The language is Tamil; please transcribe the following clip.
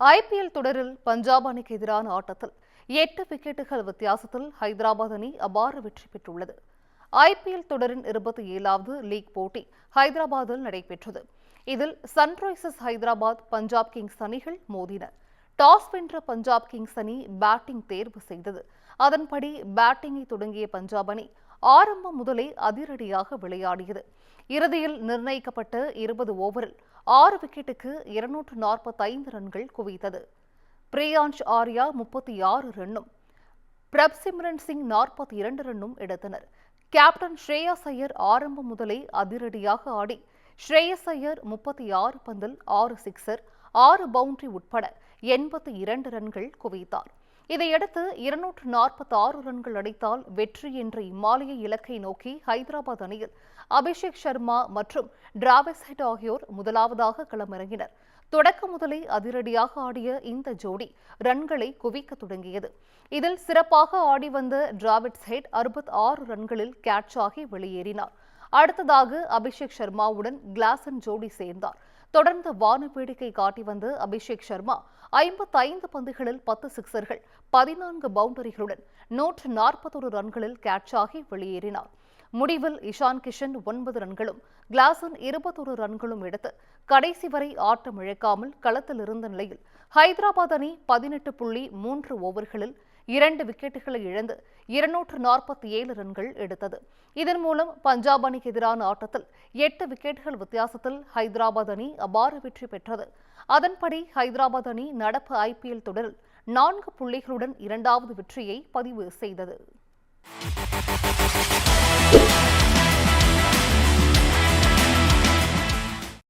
ஐபிஎல் தொடரில் பஞ்சாப் அணிக்கு எதிரான ஆட்டத்தில் 8 விக்கெட்டுகள் வித்தியாசத்தில் ஹைதராபாத் அணி அபார வெற்றி பெற்றுள்ளது. ஐபிஎல் தொடரின் 27வது லீக் போட்டி ஹைதராபாத்தில் நடைபெற்றது. இதில் சன்ரைசர்ஸ் ஹைதராபாத், பஞ்சாப் கிங்ஸ் அணிகள் மோதின. டாஸ் வென்ற பஞ்சாப் கிங்ஸ் அணி பேட்டிங் தேர்வு செய்தது. அதன்படி பேட்டிங்கை தொடங்கிய பஞ்சாப் அணி ஆரம்பம் முதலே அதிரடியாக விளையாடியது. இறுதியில் நிர்ணயிக்கப்பட்ட 20 ஓவரில் 6 விக்கெட்டுக்கு 245 ரன்கள் குவித்தது. பிரியான்ஷ் ஆர்யா 36 ரன்னும், பிரப்சிம்ரன் சிங் 42 ரன்னும் எடுத்தனர். கேப்டன் ஸ்ரேயாஸ் ஐயர் ஆரம்பம் முதலே அதிரடியாக ஆடி ஸ்ரேயாஸ் ஐயர் 36 பந்தில் 6 சிக்சர், 6 பவுண்டரி உட்பட 82 ரன்கள் குவித்தார். இதையடுத்து 246 ரன்கள் அடித்தால் வெற்றி என்ற இமாலய இலக்கை நோக்கி ஹைதராபாத் அணியில் அபிஷேக் சர்மா மற்றும் டிராவிஸ் ஹெட் ஆகியோர் முதலாவதாக களமிறங்கினர். தொடக்க முதலே அதிரடியாக ஆடிய இந்த ஜோடி ரன்களை குவிக்க தொடங்கியது. இதில் சிறப்பாக ஆடி வந்த டிராவிஸ் ஹெட் 66 ரன்களில் கேட்ச் ஆகி வெளியேறினார். அடுத்ததாக அபிஷேக் சர்மாவுடன் கிளாசன் ஜோடி சேர்ந்தார். தொடர்ந்து வான வேடிக்கை காட்டி வந்த அபிஷேக் சர்மா 55 பந்துகளில் 10 சிக்சர்கள், 14 பவுண்டரிகளுடன் 141 ரன்களில் கேட்ச் ஆகி வெளியேறினார். முடிவில் இஷான் கிஷன் 9 ரன்களும், கிளாசன் 21 ரன்களும் எடுத்து கடைசி வரை ஆட்டம் இழக்காமல் களத்தில் இருந்த நிலையில் ஹைதராபாத் அணி 18.3 ஓவர்களில் 2 விக்கெட்டுகளை இழந்து 247 ரன்கள் எடுத்தது. இதன் மூலம் பஞ்சாப் அணிக்கு எதிரான ஆட்டத்தில் 8 விக்கெட்டுகள் வித்தியாசத்தில் ஹைதராபாத் அணி அபார வெற்றி பெற்றது. அதன்படி ஹைதராபாத் அணி நடப்பு ஐபிஎல் தொடரில் 4 புள்ளிகளுடன் 2வது வெற்றியை பதிவு செய்தது.